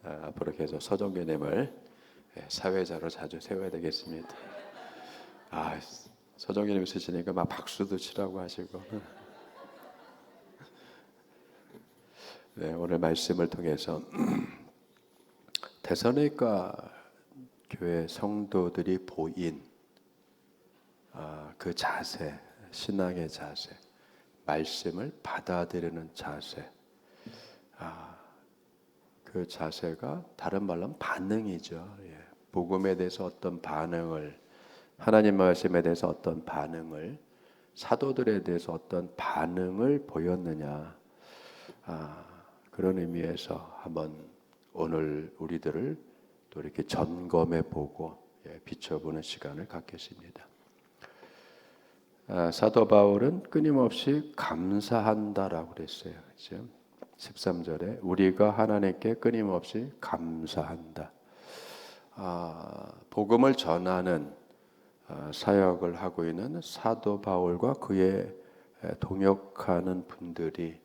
앞으로 계속 서정교님을 사회자로 자주 세워야 되겠습니다. 서정교님 쓰시니까 막 박수도 치라고 하시고. 네, 오늘 말씀을 통해서 데살로니가 교회 성도들이 보인 그 자세, 신앙의 자세, 말씀을 받아들이는 자세, 그 자세가 다른 말로 하면 반응이죠. 복음에 대해서 어떤 반응을, 하나님 말씀에 대해서 어떤 반응을, 사도들에 대해서 어떤 반응을 보였느냐, 그런 의미에서 한번 오늘 우리들을 또 이렇게 점검해 보고 비춰보는 시간을 갖겠습니다. 사도 바울은 끊임없이 감사한다라고 그랬어요. 그렇죠? 13절에 우리가 하나님께 끊임없이 감사한다. 복음을 전하는 사역을 하고 있는 사도 바울과 그의 동역하는 분들이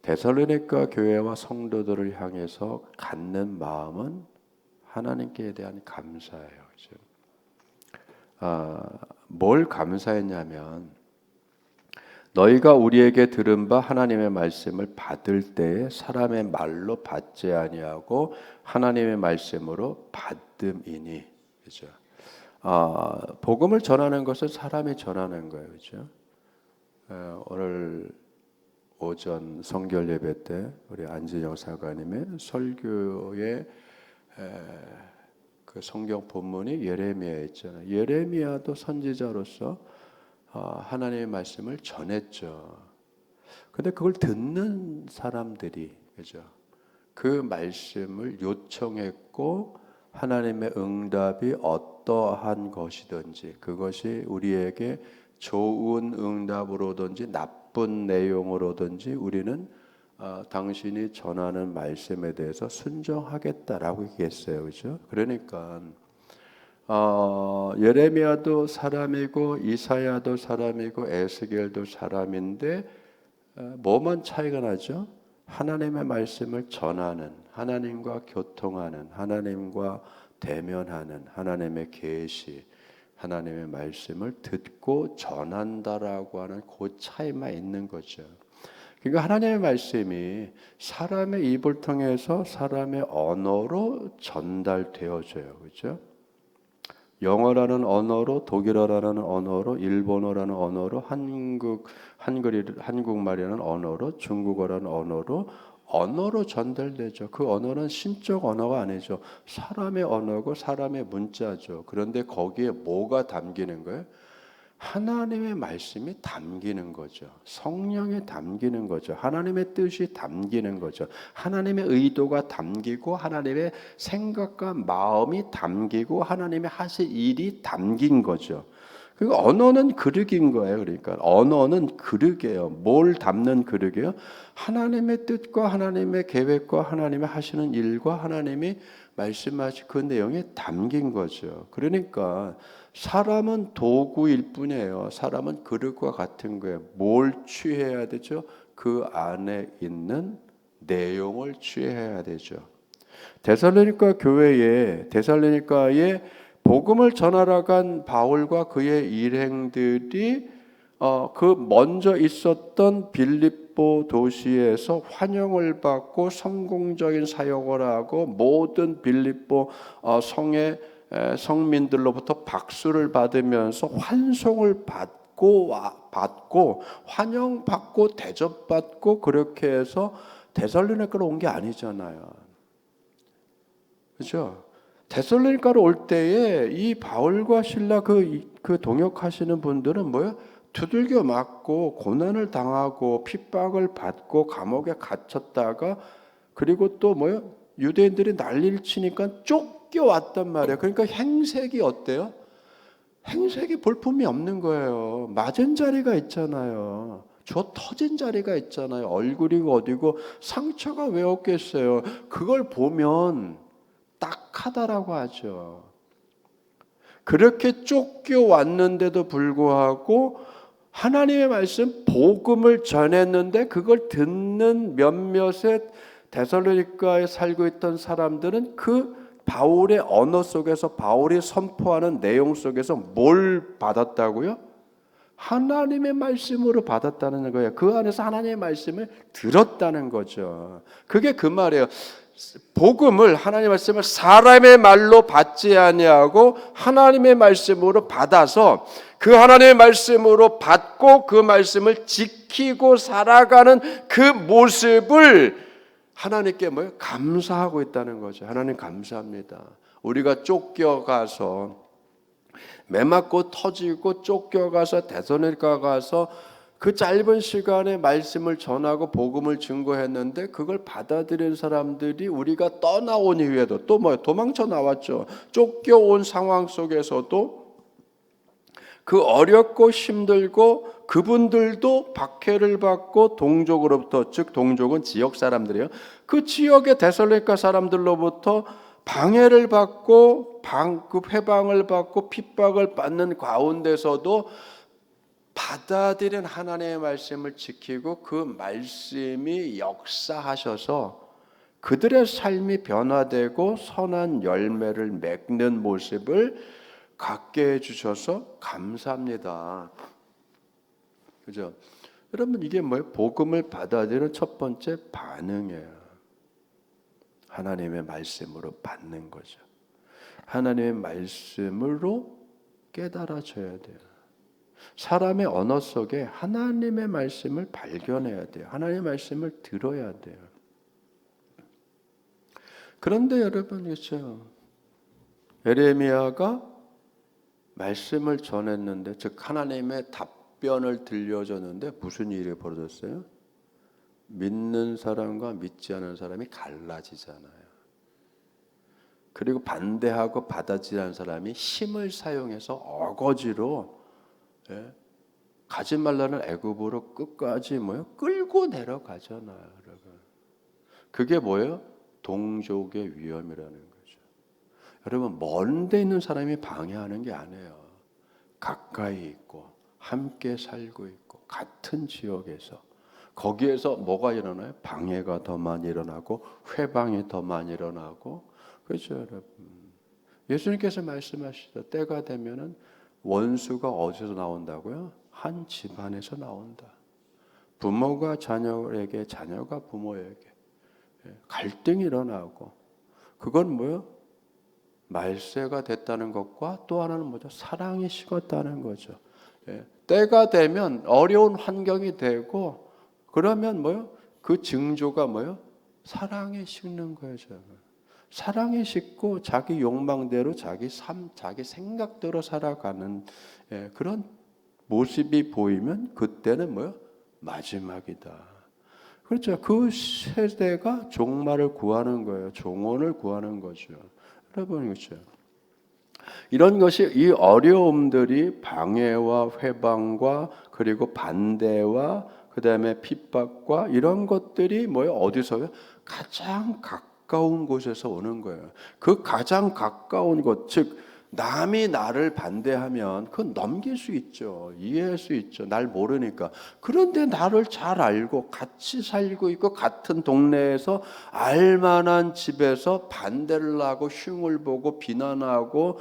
데살로니가 교회와 성도들을 향해서 갖는 마음은 하나님께 대한 감사예요. 그렇죠? 뭘 감사했냐면 너희가 우리에게 들은 바 하나님의 말씀을 받을 때에 사람의 말로 받지 아니하고 하나님의 말씀으로 받음이니. 그렇죠? 복음을 전하는 것은 사람이 전하는 거예요. 그렇죠? 오늘 오전 성결 예배 때 우리 안진영 사관님의 설교의 그 성경 본문이 예레미야에 있잖아요. 예레미야도 선지자로서 하나님의 말씀을 전했죠. 근데 그걸 듣는 사람들이, 그죠? 그 말씀을 요청했고 하나님의 응답이 어떠한 것이든지 그것이 우리에게 좋은 응답으로든지 나쁜 내용으로든지 우리는 당신이 전하는 말씀에 대해서 순종하겠다라고 얘기했어요. 그죠? 그러니까 예레미야도 사람이고 이사야도 사람이고 에스겔도 사람인데 뭐만 차이가 나죠? 하나님의 말씀을 전하는, 하나님과 교통하는, 하나님과 대면하는 하나님의 계시, 하나님의 말씀을 듣고 전한다라고 하는 그 차이만 있는 거죠. 그러니까 하나님의 말씀이 사람의 입을 통해서 사람의 언어로 전달되어져요. 그렇죠? 영어라는 언어로, 독일어라는 언어로, 일본어라는 언어로, 한국말이라는 언어로, 중국어라는 언어로 전달되죠. 그 언어는 신적 언어가 아니죠. 사람의 언어고 사람의 문자죠. 그런데 거기에 뭐가 담기는 거예요? 하나님의 말씀이 담기는 거죠. 성령이 담기는 거죠. 하나님의 뜻이 담기는 거죠. 하나님의 의도가 담기고 하나님의 생각과 마음이 담기고 하나님의 하실 일이 담긴 거죠. 그 언어는 그릇인 거예요. 그러니까 언어는 그릇이에요. 뭘 담는 그릇이에요? 하나님의 뜻과 하나님의 계획과 하나님의 하시는 일과 하나님이 말씀하신 그 내용이 담긴 거죠. 그러니까 사람은 도구일 뿐이에요. 사람은 그릇과 같은 거예요. 뭘 취해야 되죠? 그 안에 있는 내용을 취해야 되죠. 데살로니가 교회에 데살로니가에 복음을 전하러 간 바울과 그의 일행들이 그 먼저 있었던 빌립보 도시에서 환영을 받고 성공적인 사역을 하고 모든 빌립보 성의 성민들로부터 박수를 받으면서 환송을 받고 환영받고 대접받고 그렇게 해서 데살로니가로 온 게 아니잖아요. 그렇죠? 데살로니가로 올 때에 이 바울과 실라 그 동역하시는 분들은 뭐예요? 두들겨 맞고 고난을 당하고 핍박을 받고 감옥에 갇혔다가 그리고 또 뭐예요? 유대인들이 난리를 치니까 쫓겨왔단 말이에요. 그러니까 행색이 어때요? 행색이 볼품이 없는 거예요. 맞은 자리가 있잖아요. 터진 자리가 있잖아요. 얼굴이 어디고 상처가 왜 없겠어요? 그걸 보면 딱하다라고 하죠. 그렇게 쫓겨왔는데도 불구하고 하나님의 말씀, 복음을 전했는데 그걸 듣는 몇몇의 데살로니가에 살고 있던 사람들은 그 바울의 언어 속에서, 바울이 선포하는 내용 속에서 뭘 받았다고요? 하나님의 말씀으로 받았다는 거예요. 그 안에서 하나님의 말씀을 들었다는 거죠. 그게 그 말이에요. 복음을, 하나님의 말씀을 사람의 말로 받지 아니하고 하나님의 말씀으로 받아서 그 하나님의 말씀으로 받고 그 말씀을 지키고 살아가는 그 모습을 하나님께 감사하고 있다는 거죠. 하나님 감사합니다. 우리가 쫓겨가서 매 맞고 터지고 쫓겨가서 데살로니가 가서 그 짧은 시간에 말씀을 전하고 복음을 증거했는데 그걸 받아들인 사람들이 우리가 떠나온 이후에도 또 도망쳐 나왔죠. 쫓겨온 상황 속에서도 그 어렵고 힘들고 그분들도 박해를 받고 동족으로부터, 즉 동족은 지역 사람들이에요. 그 지역의 데살로니가 사람들로부터 방해를 받고 회방을 받고 핍박을 받는 가운데서도 받아들인 하나님의 말씀을 지키고 그 말씀이 역사하셔서 그들의 삶이 변화되고 선한 열매를 맺는 모습을 갖게 해주셔서 감사합니다. 그죠? 여러분, 이게 뭐예요? 복음을 받아들이는 첫 번째 반응이에요. 하나님의 말씀으로 받는 거죠. 하나님의 말씀으로 깨달아져야 돼요. 사람의 언어 속에 하나님의 말씀을 발견해야 돼요. 하나님의 말씀을 들어야 돼요. 그런데 여러분, 그렇죠? 예레미야가 말씀을 전했는데, 즉 하나님의 답변을 들려줬는데 무슨 일이 벌어졌어요? 믿는 사람과 믿지 않은 사람이 갈라지잖아요. 그리고 반대하고 받아들이는 사람이 힘을 사용해서 어거지로 가지 말라는 애굽으로 끝까지 끌고 내려가잖아요, 여러분. 그게 뭐예요? 동족의 위험이라는 거죠. 여러분, 먼 데 있는 사람이 방해하는 게 아니에요. 가까이 있고 함께 살고 있고 같은 지역에서, 거기에서 뭐가 일어나요? 방해가 더 많이 일어나고 회방이 더 많이 일어나고. 그렇죠, 여러분. 예수님께서 말씀하시죠. 때가 되면은 원수가 어디서 나온다고요? 한 집안에서 나온다. 부모가 자녀에게, 자녀가 부모에게 갈등이 일어나고, 그건 뭐요? 말세가 됐다는 것과 또 하나는 뭐죠? 사랑이 식었다는 거죠. 때가 되면 어려운 환경이 되고, 그러면 뭐요? 그 징조가 뭐요? 사랑이 식는 거죠. 사랑이 식고 자기 욕망대로 자기 삶, 자기 생각대로 살아가는 그런 모습이 보이면 그때는 뭐요? 마지막이다. 그렇죠. 그 세대가 종말을 구하는 거예요. 종언을 구하는 거죠. 여러분, 그렇죠. 이런 것이, 이 어려움들이 방해와 회방과 그리고 반대와 그다음에 핍박과 이런 것들이 뭐예요? 어디서요? 가장 가까운 곳에서 오는 거예요. 그 가장 가까운 곳, 즉 남이 나를 반대하면 그건 넘길 수 있죠. 이해할 수 있죠. 날 모르니까. 그런데 나를 잘 알고 같이 살고 있고 같은 동네에서 알만한 집에서 반대를 하고 흉을 보고 비난하고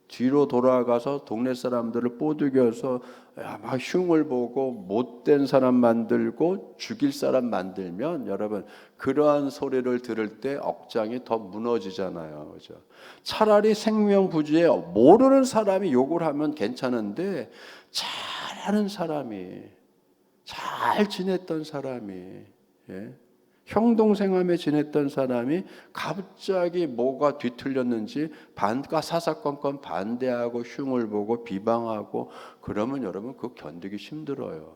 뒤로 돌아가서 동네 사람들을 뽀득여서 막 흉을 보고 못된 사람 만들고 죽일 사람 만들면, 여러분, 그러한 소리를 들을 때 억장이 더 무너지잖아요. 그죠? 차라리 생명부지에 모르는 사람이 욕을 하면 괜찮은데, 잘하는 사람이, 잘 지냈던 사람이, 형동생하며 지냈던 사람이 갑자기 뭐가 뒤틀렸는지 사사건건 반대하고 흉을 보고 비방하고, 그러면 여러분 그 견디기 힘들어요.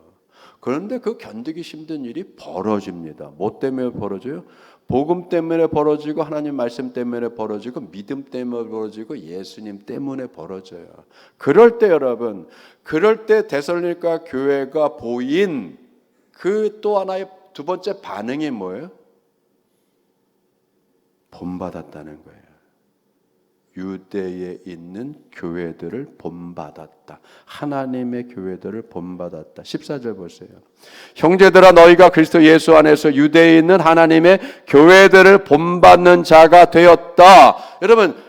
그런데 그 견디기 힘든 일이 벌어집니다. 뭐 때문에 벌어져요? 복음 때문에 벌어지고, 하나님 말씀 때문에 벌어지고, 믿음 때문에 벌어지고, 예수님 때문에 벌어져요. 그럴 때 여러분, 그럴 때 데살로니가 교회가 보인 그 또 하나의 두 번째 반응이 뭐예요? 본받았다는 거예요. 유대에 있는 교회들을 본받았다. 하나님의 교회들을 본받았다. 14절 보세요. 형제들아 너희가 그리스도 예수 안에서 유대에 있는 하나님의 교회들을 본받는 자가 되었다. 여러분,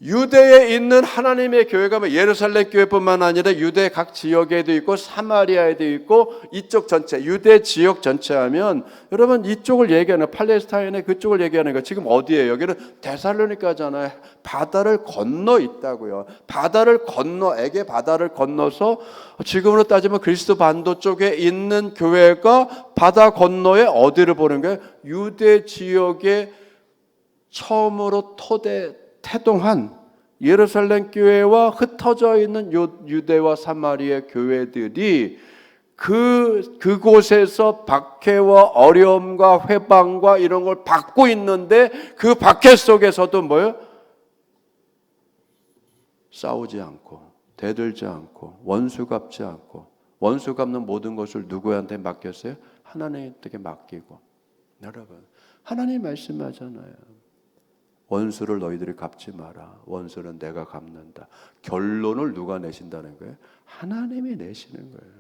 유대에 있는 하나님의 교회가 예루살렘 교회뿐만 아니라 유대 각 지역에도 있고 사마리아에도 있고 이쪽 전체 유대 지역 전체 하면 여러분 이쪽을 얘기하는 팔레스타인의 그쪽을 얘기하는 거 지금 어디예요? 여기는 데살로니가잖아요. 바다를 건너 있다고요. 바다를 건너 에게 바다를 건너서 지금으로 따지면 그리스도 반도 쪽에 있는 교회가 바다 건너에 어디를 보는 거예요? 유대 지역에 처음으로 태동한 예루살렘 교회와 흩어져 있는 유대와 사마리아 교회들이 그곳에서 박해와 어려움과 회방과 이런 걸 받고 있는데 그 박해 속에서도 뭐예요? 싸우지 않고 대들지 않고 원수 갚지 않고 원수 갚는 모든 것을 누구한테 맡겼어요? 하나님께 맡기고. 여러분, 하나님 말씀하잖아요. 원수를 너희들이 갚지 마라. 원수는 내가 갚는다. 결론을 누가 내신다는 거예요? 하나님이 내시는 거예요.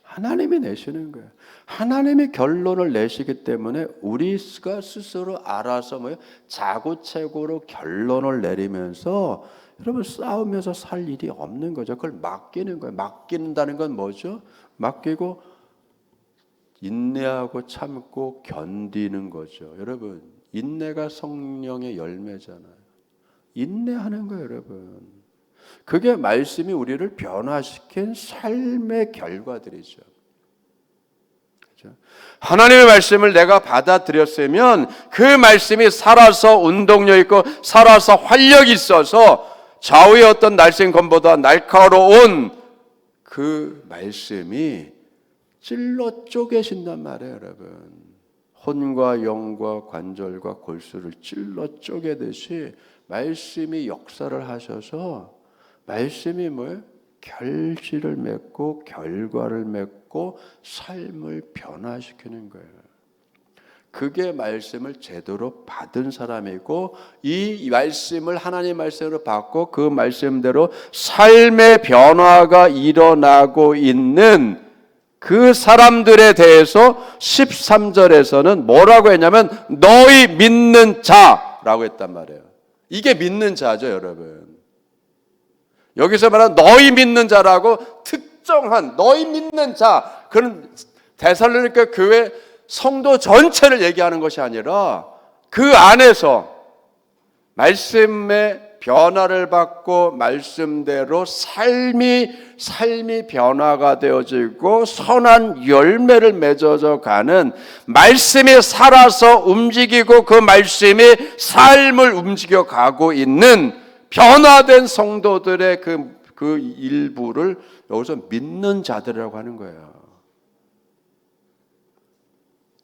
하나님이 내시는 거예요. 하나님이 결론을 내시기 때문에 우리가 스스로 알아서 자구책으로 결론을 내리면서 여러분 싸우면서 살 일이 없는 거죠. 그걸 맡기는 거예요. 맡긴다는 건 뭐죠? 맡기고 인내하고 참고 견디는 거죠. 여러분, 인내가 성령의 열매잖아요. 인내하는 거예요, 여러분. 그게 말씀이 우리를 변화시킨 삶의 결과들이죠. 그렇죠? 하나님의 말씀을 내가 받아들였으면 그 말씀이 살아서 운동력 있고 살아서 활력이 있어서 좌우의 어떤 날쌘 검보다 날카로운 그 말씀이 찔러 쪼개신단 말이에요, 여러분. 혼과 영과 관절과 골수를 찔러 쪼개듯이 말씀이 역사를 하셔서 말씀이 뭐예요? 결실을 맺고 결과를 맺고 삶을 변화시키는 거예요. 그게 말씀을 제대로 받은 사람이고 이 말씀을 하나님 말씀으로 받고 그 말씀대로 삶의 변화가 일어나고 있는 그 사람들에 대해서 13절에서는 뭐라고 했냐면 너희 믿는 자라고 했단 말이에요. 이게 믿는 자죠, 여러분. 여기서 말하는 너희 믿는 자라고 특정한 너희 믿는 자, 그런 데살로니가 교회 성도 전체를 얘기하는 것이 아니라 그 안에서 말씀의 변화를 받고 말씀대로 삶이 변화가 되어지고 선한 열매를 맺어져 가는 말씀이 살아서 움직이고 그 말씀이 삶을 움직여 가고 있는 변화된 성도들의 그 일부를 여기서 믿는 자들이라고 하는 거예요.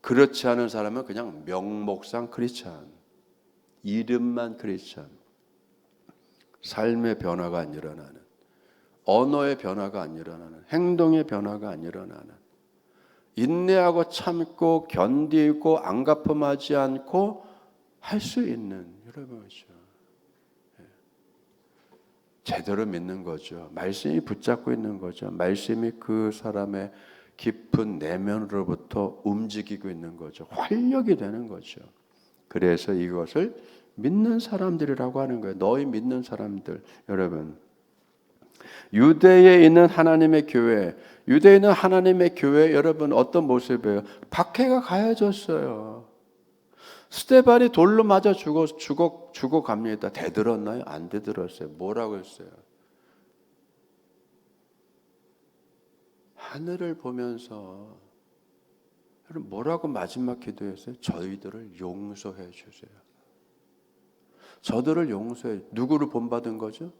그렇지 않은 사람은 그냥 명목상 크리스찬, 이름만 크리스찬, 삶의 변화가 안 일어나는, 언어의 변화가 안 일어나는, 행동의 변화가 안 일어나는, 인내하고 참고 견디고 안갚음하지 않고 할 수 있는, 여러분이죠. 제대로 믿는 거죠. 말씀이 붙잡고 있는 거죠. 말씀이 그 사람의 깊은 내면으로부터 움직이고 있는 거죠. 활력이 되는 거죠. 그래서 이것을 믿는 사람들이라고 하는 거예요. 너희 믿는 사람들. 여러분, 유대에 있는 하나님의 교회, 유대에 있는 하나님의 교회, 여러분 어떤 모습이에요? 박해가 가해졌어요. 스데반이 돌로 맞아 죽어갑니다. 대들었나요? 안 대들었어요. 뭐라고 했어요? 하늘을 보면서 여러분 뭐라고 마지막 기도했어요? 저희들을 용서해 주세요. 저들을 용서해. 누구를 본받은 거죠?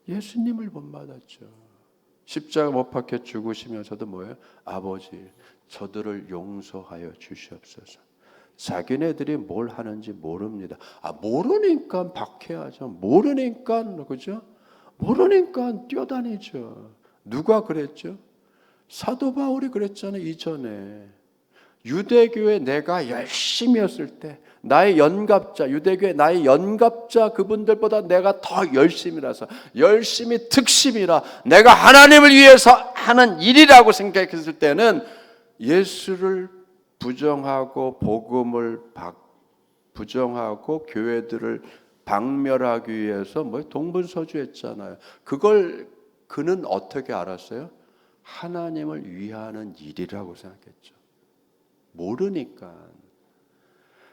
예수님을 본받았죠. 십자가 못 박혀 죽으시면서도 뭐예요? 아버지, 저들을 용서하여 주시옵소서. 자기네들이 뭘 하는지 모릅니다. 모르니까 박해하죠. 모르니까, 그죠? 모르니까 뛰어다니죠. 누가 그랬죠? 사도 바울이 그랬잖아요. 이전에 유대교에 내가 열심히 했을 때 나의 연갑자, 유대교에 나의 연갑자 그분들보다 내가 더 열심이라서 열심히 특심이라 내가 하나님을 위해서 하는 일이라고 생각했을 때는 예수를 부정하고 복음을 부정하고 교회들을 박멸하기 위해서 동분서주했잖아요. 그걸 그는 어떻게 알았어요? 하나님을 위하는 일이라고 생각했죠. 모르니까.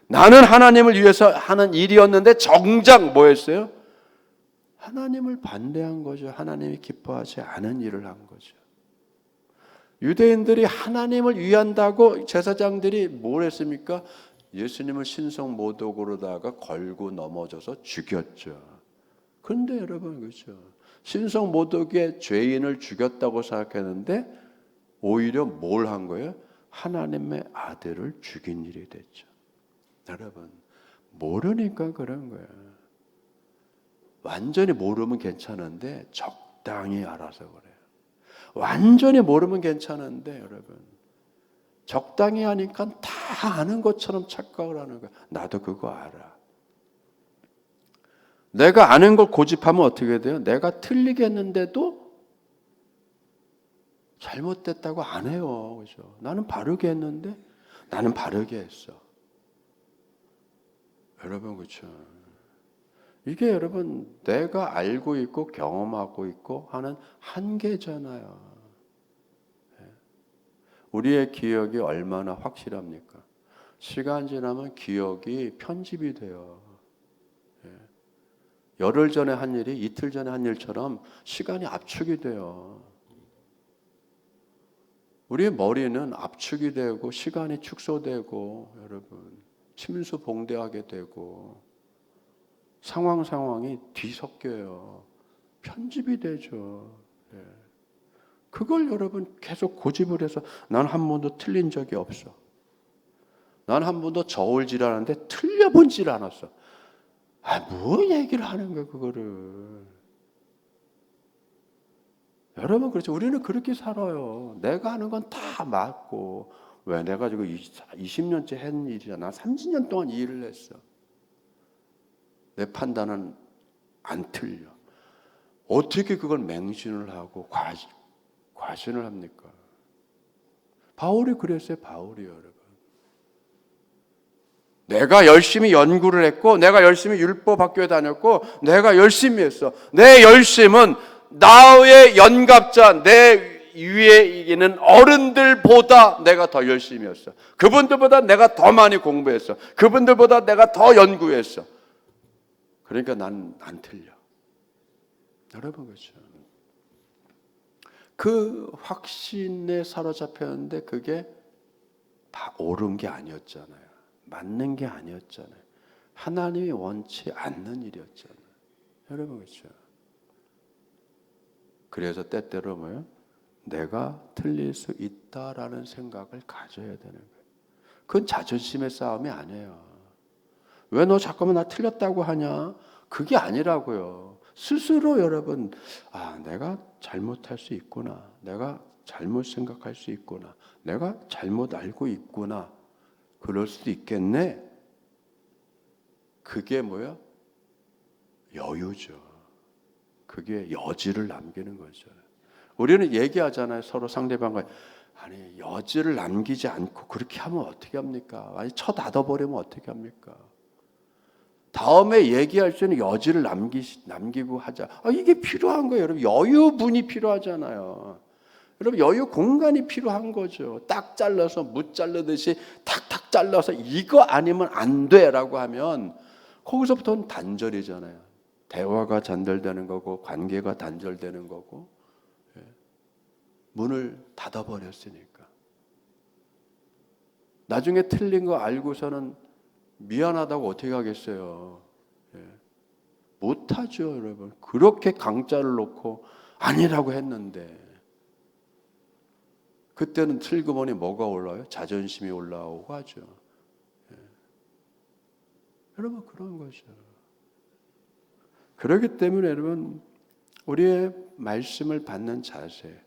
나는 하나님을 위해서 하는 일이었는데 정작 뭐였어요? 하나님을 반대한 거죠. 하나님이 기뻐하지 않은 일을 한 거죠. 유대인들이 하나님을 위한다고 제사장들이 뭘 했습니까? 예수님을 신성모독으로다가 걸고 넘어져서 죽였죠. 그런데 여러분 그렇죠. 신성모독의 죄인을 죽였다고 생각했는데 오히려 뭘 한 거예요? 하나님의 아들을 죽인 일이 됐죠. 여러분 모르니까 그런 거예요. 완전히 모르면 괜찮은데 적당히 알아서 그래요. 완전히 모르면 괜찮은데 여러분 적당히 하니까 다 아는 것처럼 착각을 하는 거예요. 나도 그거 알아. 내가 아는 걸 고집하면 어떻게 돼요? 내가 틀리게 했는데도 잘못됐다고 안 해요. 그죠? 나는 바르게 했는데 나는 바르게 했어. 여러분 그렇죠? 이게 여러분 내가 알고 있고 경험하고 있고 하는 한계잖아요. 우리의 기억이 얼마나 확실합니까? 시간 지나면 기억이 편집이 돼요. 열흘 전에 한 일이 이틀 전에 한 일처럼 시간이 압축이 돼요. 우리의 머리는 압축이 되고 시간이 축소되고 여러분 침수봉대하게 되고 상황이 뒤섞여요. 편집이 되죠. 그걸 여러분 계속 고집을 해서 난 한 번도 틀린 적이 없어. 난 한 번도 저울질하는데 틀려본질 않았어. 뭐 얘기를 하는 거야 그거를. 여러분 그렇죠. 우리는 그렇게 살아요. 내가 하는 건 다 맞고 왜 내가 지금 20년째 한 일이잖아. 30년 동안 이 일을 했어. 내 판단은 안 틀려. 어떻게 그걸 맹신을 하고 과신을 합니까? 바울이 그랬어요. 바울이요 여러분. 내가 열심히 연구를 했고 내가 열심히 율법학교에 다녔고 내가 열심히 했어. 내 열심은 나의 연갑자 내 위에 있는 어른들보다 내가 더 열심히 했어. 그분들보다 내가 더 많이 공부했어. 그분들보다 내가 더 연구했어. 그러니까 난 안 틀려. 여러분 그렇죠. 그 확신에 사로잡혔는데 그게 다 옳은 게 아니었잖아요. 맞는 게 아니었잖아요. 하나님이 원치 않는 일이었잖아요. 여러분 그렇죠. 그래서 때때로 뭐예요? 내가 틀릴 수 있다라는 생각을 가져야 되는 거예요. 그건 자존심의 싸움이 아니에요. 왜 너 자꾸만 나 틀렸다고 하냐? 그게 아니라고요. 스스로 여러분, 내가 잘못할 수 있구나. 내가 잘못 생각할 수 있구나. 내가 잘못 알고 있구나. 그럴 수도 있겠네. 그게 뭐야? 여유죠. 그게 여지를 남기는 거죠. 우리는 얘기하잖아요. 서로 상대방과 아니 여지를 남기지 않고 그렇게 하면 어떻게 합니까? 아니 쳐닫아버리면 어떻게 합니까? 다음에 얘기할 때는 여지를 남기고 하자. 이게 필요한 거예요. 여러분 여유분이 필요하잖아요. 여러분 여유 공간이 필요한 거죠. 딱 잘라서 무 자르듯이 탁탁 잘라서 이거 아니면 안 돼라고 하면 거기서부터는 단절이잖아요. 대화가 단절되는 거고 관계가 단절되는 거고 문을 닫아버렸으니까. 나중에 틀린 거 알고서는 미안하다고 어떻게 하겠어요. 못하죠 여러분. 그렇게 강짜를 놓고 아니라고 했는데 그때는 슬그머니 뭐가 올라와요? 자존심이 올라오고 하죠. 여러분 그런 거죠. 그렇기 때문에 여러분 우리의 말씀을 받는 자세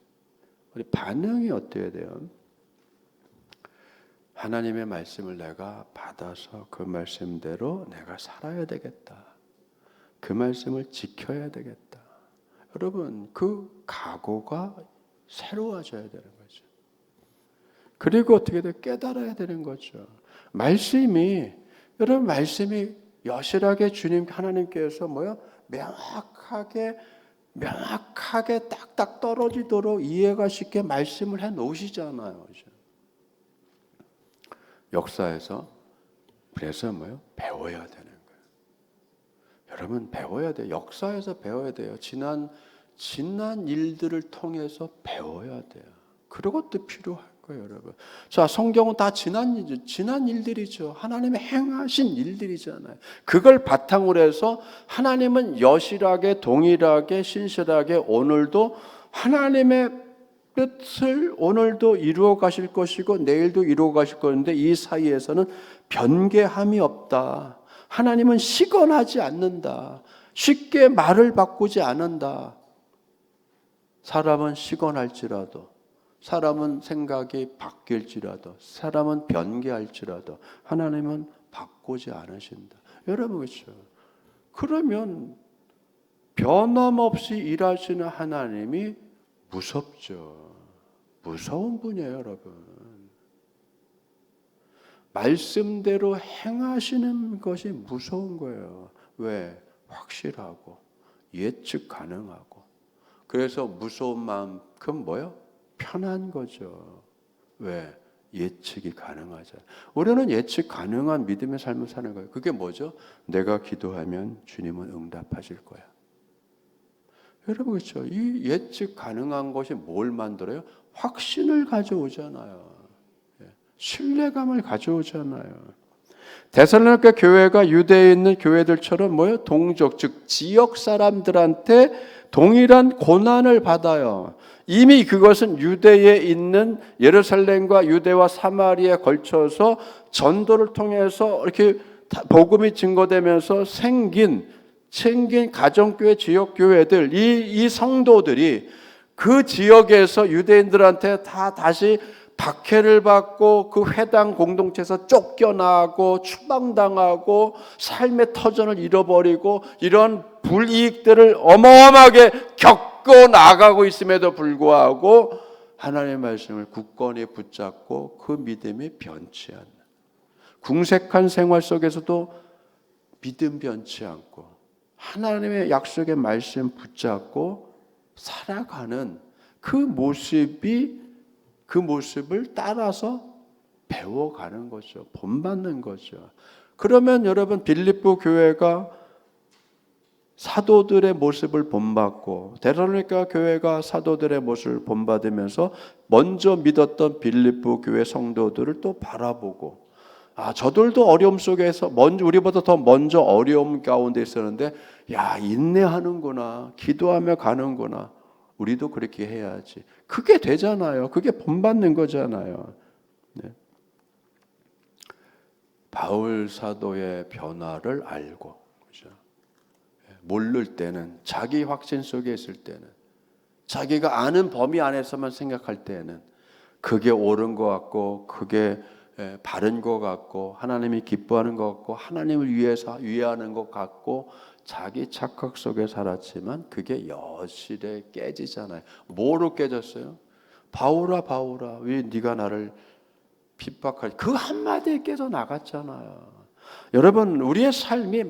우리 반응이 어때야 돼요? 하나님의 말씀을 내가 받아서 그 말씀대로 내가 살아야 되겠다. 그 말씀을 지켜야 되겠다. 여러분, 그 각오가 새로워져야 되는 거죠. 그리고 어떻게 돼? 깨달아야 되는 거죠. 여러분 말씀이 여실하게 주님 하나님께서 명확하게 딱딱 떨어지도록 이해가 쉽게 말씀을 해 놓으시잖아요. 역사에서 그래서 배워야 되는 거예요. 여러분 배워야 돼요. 역사에서 배워야 돼요. 지난 일들을 통해서 배워야 돼요. 그런 것도 필요할 거예요, 여러분. 자, 성경은 다 지난 일들이죠. 하나님의 행하신 일들이잖아요. 그걸 바탕으로 해서 하나님은 여실하게, 동일하게, 신실하게 오늘도 하나님의 뜻을 오늘도 이루어 가실 것이고 내일도 이루어 가실 것인데 이 사이에서는 변개함이 없다. 하나님은 시건하지 않는다. 쉽게 말을 바꾸지 않는다. 사람은 시건할지라도, 사람은 생각이 바뀔지라도, 사람은 변개할지라도 하나님은 바꾸지 않으신다. 여러분 그렇죠? 그러면 변함없이 일하시는 하나님이 무섭죠. 무서운 분이에요, 여러분. 말씀대로 행하시는 것이 무서운 거예요. 왜? 확실하고 예측 가능하고. 그래서 무서운 만큼 편한 거죠. 왜? 예측이 가능하죠. 우리는 예측 가능한 믿음의 삶을 사는 거예요. 그게 뭐죠? 내가 기도하면 주님은 응답하실 거야. 여러분 그렇죠? 이 예측 가능한 것이 뭘 만들어요? 확신을 가져오잖아요. 신뢰감을 가져오잖아요. 데살로니가 교회가 유대에 있는 교회들처럼 동족, 즉 지역 사람들한테 동일한 고난을 받아요. 이미 그것은 유대에 있는 예루살렘과 유대와 사마리아에 걸쳐서 전도를 통해서 이렇게 복음이 증거되면서 생긴 가정교회, 지역교회들, 이 성도들이 그 지역에서 유대인들한테 다시 박해를 받고 그 회당 공동체에서 쫓겨나고 추방당하고 삶의 터전을 잃어버리고 이런 불이익들을 어마어마하게 겪고 나가고 있음에도 불구하고 하나님의 말씀을 굳건히 붙잡고 그 믿음이 변치 않는, 궁색한 생활 속에서도 믿음 변치 않고 하나님의 약속의 말씀 붙잡고 살아가는 그 모습을 따라서 배워가는 거죠. 본받는 거죠. 그러면 여러분 빌립보 교회가 사도들의 모습을 본받고 데살로니가 교회가 사도들의 모습을 본받으면서 먼저 믿었던 빌립보 교회 성도들을 또 바라보고, 저들도 어려움 속에서 우리보다 더 먼저 어려움 가운데 있었는데 인내하는구나, 기도하며 가는구나, 우리도 그렇게 해야지. 그게 되잖아요. 그게 본받는 거잖아요. 네. 바울 사도의 변화를 알고, 그렇죠? 모를 때는, 자기 확신 속에 있을 때는, 자기가 아는 범위 안에서만 생각할 때는 그게 옳은 것 같고, 그게 바른 것 같고, 하나님이 기뻐하는 것 같고, 하나님을 위해서 위하는 것 같고, 자기 착각 속에 살았지만 그게 여실에 깨지잖아요. 뭐로 깨졌어요? 바울아 왜 네가 나를 핍박하지? 그 한마디에 깨져 나갔잖아요. 여러분 우리의 삶이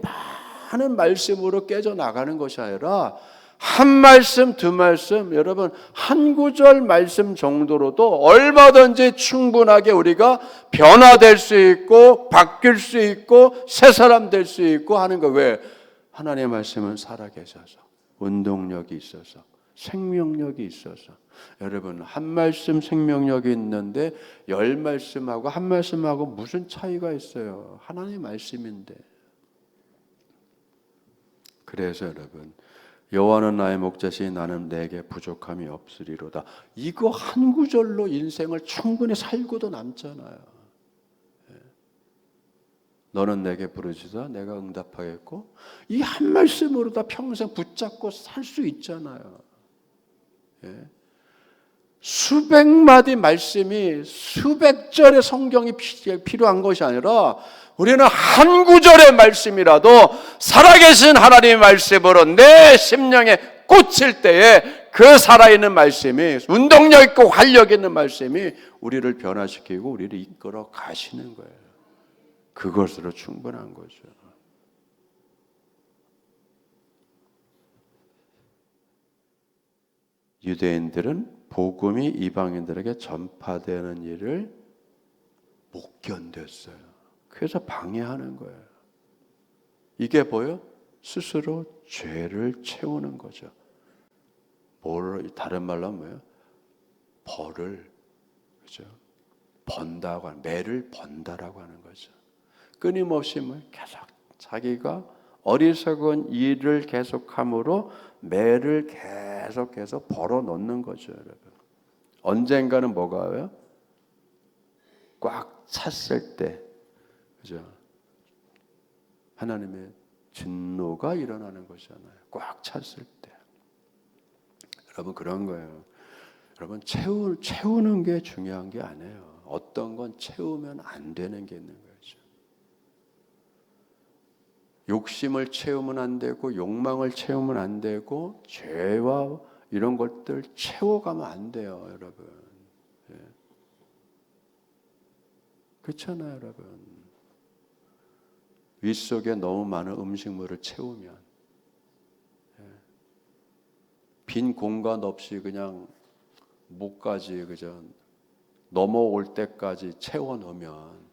많은 말씀으로 깨져 나가는 것이 아니라 한 말씀 두 말씀, 여러분 한 구절 말씀 정도로도 얼마든지 충분하게 우리가 변화될 수 있고 바뀔 수 있고 새 사람 될 수 있고 하는 거. 왜? 하나님의 말씀은 살아계셔서 운동력이 있어서 생명력이 있어서. 여러분 한 말씀 생명력이 있는데 10말씀하고 한 말씀하고 무슨 차이가 있어요? 하나님의 말씀인데. 그래서 여러분 여호와는 나의 목자시니 나는 내게 부족함이 없으리로다. 이거 한 구절로 인생을 충분히 살고도 남잖아요. 너는 내게 부르짖어 내가 응답하겠고, 이 한 말씀으로 다 평생 붙잡고 살 수 있잖아요. 수백 마디 말씀이 수백 절의 성경이 필요한 것이 아니라 우리는 한 구절의 말씀이라도 살아계신 하나님의 말씀으로 내 심령에 꽂힐 때에 그 살아있는 말씀이, 운동력 있고 활력 있는 말씀이 우리를 변화시키고 우리를 이끌어 가시는 거예요. 그것으로 충분한 거죠. 유대인들은 복음이 이방인들에게 전파되는 일을 못 견뎠어요. 그래서 방해하는 거예요. 이게 뭐예요? 스스로 죄를 채우는 거죠. 다른 말로 하면 뭐예요? 벌을, 그죠? 번다고 하는, 매를 번다라고 하는 거죠. 끊임없이 계속 자기가 어리석은 일을 계속함으로 매를 계속해서 벌어 놓는 거죠, 여러분. 언젠가는 뭐가 와요? 꽉 찼을 때, 그죠? 하나님의 진노가 일어나는 것이잖아요. 꽉 찼을 때. 여러분, 그런 거예요. 여러분, 채우는 게 중요한 게 아니에요. 어떤 건 채우면 안 되는 게 있는 거죠. 욕심을 채우면 안 되고, 욕망을 채우면 안 되고, 죄와 이런 것들 채워가면 안 돼요, 여러분. 예. 그렇잖아요, 여러분. 윗속에 너무 많은 음식물을 채우면, 빈 공간 없이 그냥 목까지 그저 넘어올 때까지 채워 넣으면,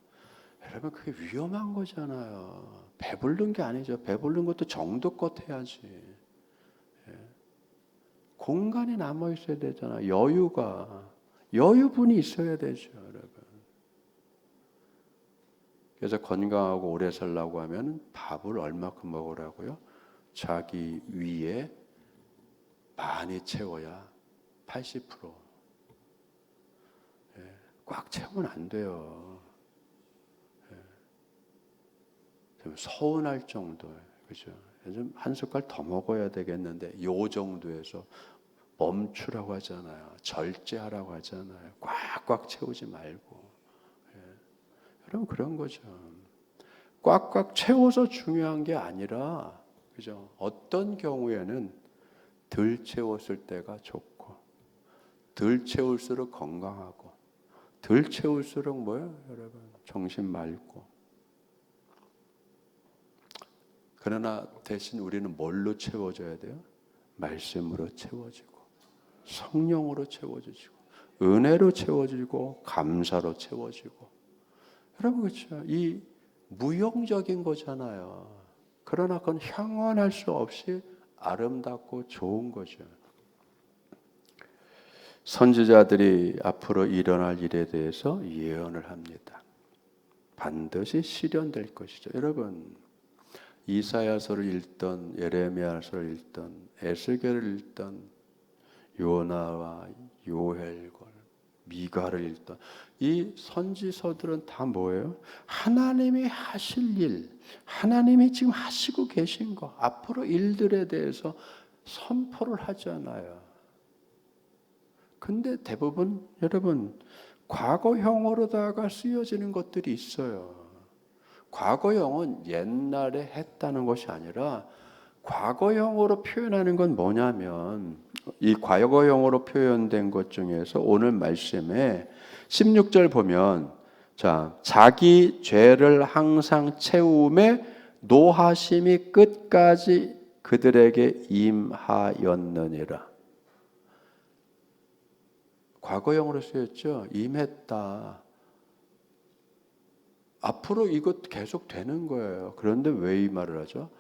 여러분, 그게 위험한 거잖아요. 배부른 게 아니죠. 배부른 것도 정도껏 해야지. 공간이 남아 있어야 되잖아. 여유분이 있어야 되죠, 여러분. 그래서 건강하고 오래 살려고 하면 밥을 얼마큼 먹으라고요? 자기 위에 많이 채워야 80%. 꽉 채우면 안 돼요. 좀 서운할 정도예요. 그죠? 요즘 한 숟갈 더 먹어야 되겠는데 요 정도에서 멈추라고 하잖아요. 절제하라고 하잖아요. 꽉꽉 채우지 말고. 여러분, 그런 거죠. 꽉꽉 채워서 중요한 게 아니라, 그죠? 어떤 경우에는 덜 채웠을 때가 좋고, 덜 채울수록 건강하고, 덜 채울수록 뭐예요, 여러분? 정신 맑고. 그러나 대신 우리는 뭘로 채워져야 돼요? 말씀으로 채워지고, 성령으로 채워지고, 은혜로 채워지고, 감사로 채워지고. 여러분, 그렇죠? 이 무용적인 거잖아요. 그러나 그건 형언할 수 없이 아름답고 좋은 거죠. 선지자들이 앞으로 일어날 일에 대해서 예언을 합니다. 반드시 실현될 것이죠. 여러분, 이사야서를 읽던, 예레미야서를 읽던, 에스겔을 읽던, 요나와 요엘과 미가를 읽던 이 선지서들은 다 뭐예요? 하나님이 하실 일, 하나님이 지금 하시고 계신 거, 앞으로 일들에 대해서 선포를 하잖아요. 근데 대부분 여러분 과거형으로다가 쓰여지는 것들이 있어요. 과거형은 옛날에 했다는 것이 아니라, 과거형으로 표현하는 건 뭐냐면, 이 과거형으로 표현된 것 중에서 오늘 말씀에 16절 보면, 자, 자기 죄를 항상 채움에 노하심이 끝까지 그들에게 임하였느니라. 과거형으로 쓰였죠. 임했다. 앞으로 이것 계속 되는 거예요. 그런데 왜 이 말을 하죠?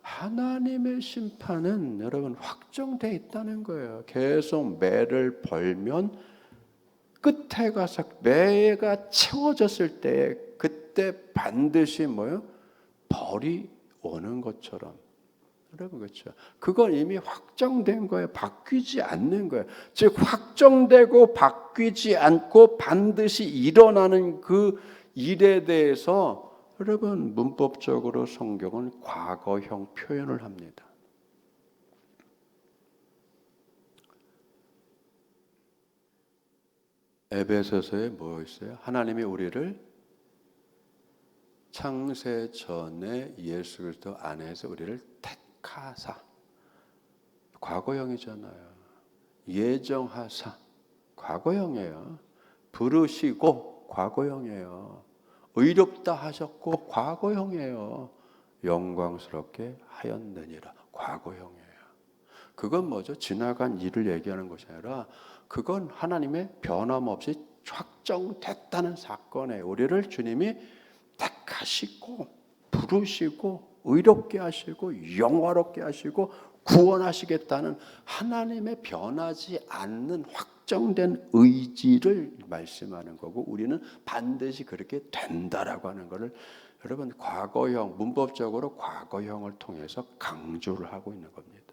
하나님의 심판은 여러분 확정되어 있다는 거예요. 계속 매를 벌면 끝에 가서 매가 채워졌을 때 그때 반드시 뭐요? 벌이 오는 것처럼. 여러분, 그렇죠? 그건 이미 확정된 거예요. 바뀌지 않는 거예요. 즉 확정되고 바뀌지 않고 반드시 일어나는 그 일에 대해서 여러분 문법적으로 성경은 과거형 표현을 합니다. 에베소서에 뭐 있어요? 하나님이 우리를 창세 전에 예수 그리스도 안에서 우리를 택하사, 과거형이잖아요. 예정하사, 과거형이에요. 부르시고, 과거형이에요. 의롭다 하셨고, 과거형이에요. 영광스럽게 하였느니라, 과거형이에요. 그건 뭐죠? 지나간 일을 얘기하는 것이 아니라 그건 하나님의 변함없이 확정됐다는 사건이에요. 우리를 주님이 택하시고 부르시고 의롭게 하시고 영화롭게 하시고 구원하시겠다는 하나님의 변하지 않는 확정된 의지를 말씀하는 거고, 우리는 반드시 그렇게 된다라고 하는 것을 여러분 과거형, 문법적으로 과거형을 통해서 강조를 하고 있는 겁니다.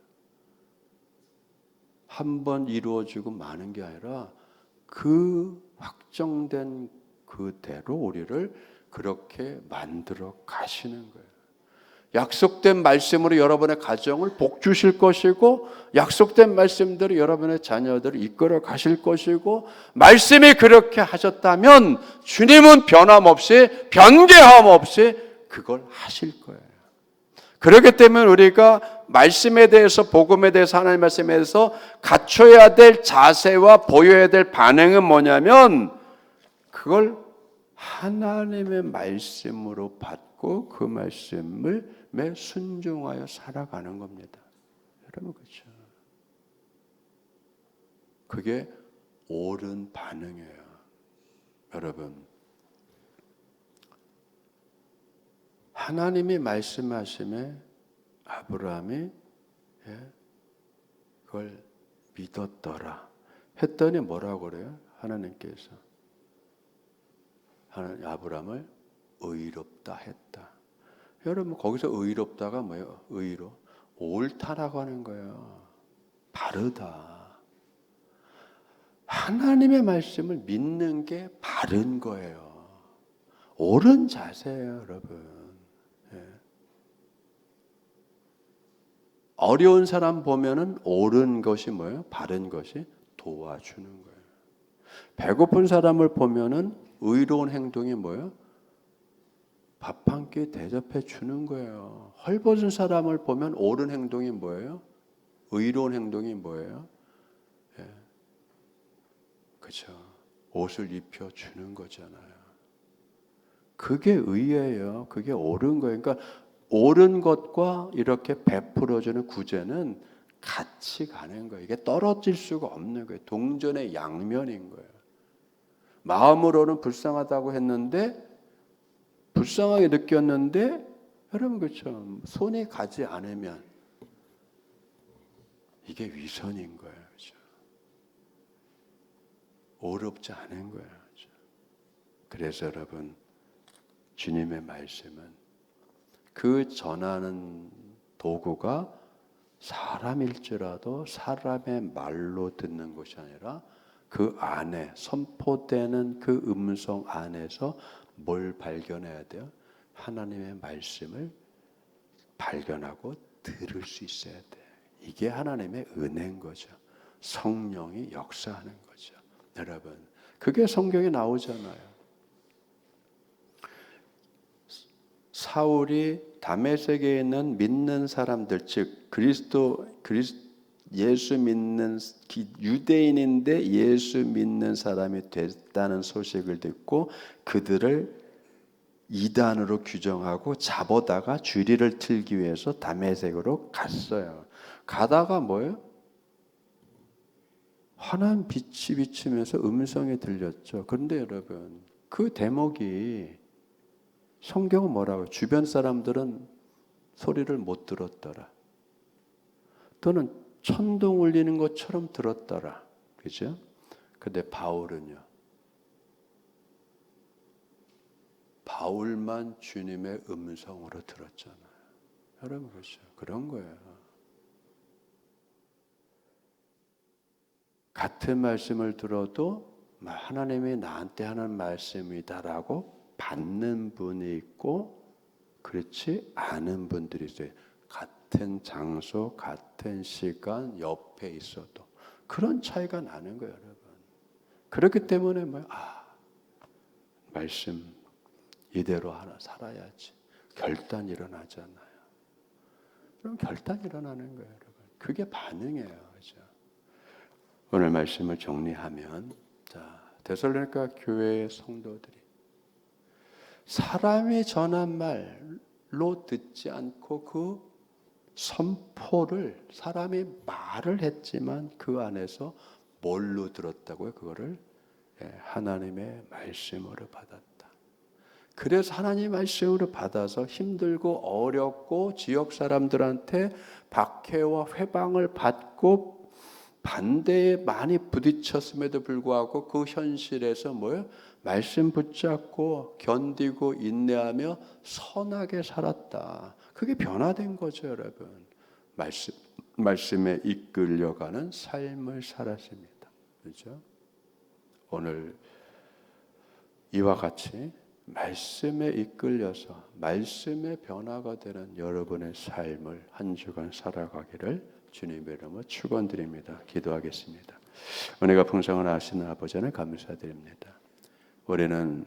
한 번 이루어지고 마는 게 아니라 그 확정된 그대로 우리를 그렇게 만들어 가시는 거예요. 약속된 말씀으로 여러분의 가정을 복 주실 것이고, 약속된 말씀대로 여러분의 자녀들을 이끌어 가실 것이고, 말씀이 그렇게 하셨다면 주님은 변함없이, 변개함 없이 그걸 하실 거예요. 그렇기 때문에 우리가 말씀에 대해서, 복음에 대해서, 하나님의 말씀에 대해서 갖춰야 될 자세와 보여야 될 반응은 뭐냐면, 그걸 하나님의 말씀으로 받고 그 말씀을 매 순종하여 살아가는 겁니다. 여러분, 그렇죠? 그게 옳은 반응이에요. 여러분, 하나님이 말씀하심에 아브라함이 그걸 믿었더라 했더니 뭐라고 그래요? 하나님께서 아브라함을 의롭다 했다. 여러분, 거기서 의롭다가 뭐예요? 의로, 옳다라고 하는 거예요. 바르다. 하나님의 말씀을 믿는 게 바른 거예요. 옳은 자세예요, 여러분. 어려운 사람 보면은 옳은 것이 뭐예요? 바른 것이 도와주는 거예요. 배고픈 사람을 보면은 의로운 행동이 뭐예요? 밥 한 끼 대접해 주는 거예요. 헐벗은 사람을 보면 옳은 행동이 뭐예요? 의로운 행동이 뭐예요? 그렇죠. 옷을 입혀 주는 거잖아요. 그게 의예요. 그게 옳은 거예요. 그러니까 옳은 것과 이렇게 베풀어주는 구제는 같이 가는 거예요. 이게 떨어질 수가 없는 거예요. 동전의 양면인 거예요. 마음으로는 불쌍하다고 했는데, 불쌍하게 느꼈는데, 여러분 그렇죠. 손이 가지 않으면 이게 위선인 거예요. 그렇죠? 어렵지 않은 거예요. 그렇죠? 그래서 여러분, 주님의 말씀은 그 전하는 도구가 사람일지라도 사람의 말로 듣는 것이 아니라 그 안에 선포되는 그 음성 안에서 뭘 발견해야 돼요? 하나님의 말씀을 발견하고 들을 수 있어야 돼. 이게 하나님의 은혜인 거죠. 성령이 역사하는 거죠. 여러분, 그게 성경에 나오잖아요. 사울이 다메섹에 있는 믿는 사람들, 즉 예수 믿는 유대인인데 예수 믿는 사람이 됐다는 소식을 듣고 그들을 이단으로 규정하고 잡아다가 주리를 틀기 위해서 다메섹으로 갔어요. 가다가 뭐예요? 환한 빛이 비치면서 음성이 들렸죠. 그런데 여러분, 그 대목이 성경은 뭐라고? 주변 사람들은 소리를 못 들었더라. 또는 천둥 울리는 것처럼 들었더라. 그죠? 근데 바울은요. 바울만 주님의 음성으로 들었잖아요. 여러분 그렇죠? 그런 거예요. 같은 말씀을 들어도 하나님이 나한테 하는 말씀이다라고 받는 분이 있고 그렇지 않은 분들이 있어요. 같은 장소, 같은 시간 옆에 있어도 그런 차이가 나는 거예요, 여러분. 그렇기 때문에 말씀 이대로 하나 살아야지. 결단 일어나잖아요. 그럼 결단 일어나는 거예요, 여러분. 그게 반응이에요, 그죠? 오늘 말씀을 정리하면, 자, 데살로니가 교회의 성도들이 사람이 전한 말로 듣지 않고 그 선포를 사람이 말을 했지만 그 안에서 뭘로 들었다고요? 그거를 하나님의 말씀으로 받았다. 그래서 하나님의 말씀으로 받아서 힘들고 어렵고 지역 사람들한테 박해와 회방을 받고 반대에 많이 부딪혔음에도 불구하고 그 현실에서 말씀 붙잡고 견디고 인내하며 선하게 살았다. 그게 변화된 거죠, 여러분. 말씀에 이끌려가는 삶을 살았습니다. 그렇죠? 오늘 이와 같이 말씀에 이끌려서 말씀의 변화가 되는 여러분의 삶을 한 주간 살아가기를 주님의 이름으로 축원드립니다. 기도하겠습니다. 은혜가 풍성한 하시는 아버지 하나님 감사드립니다. 우리는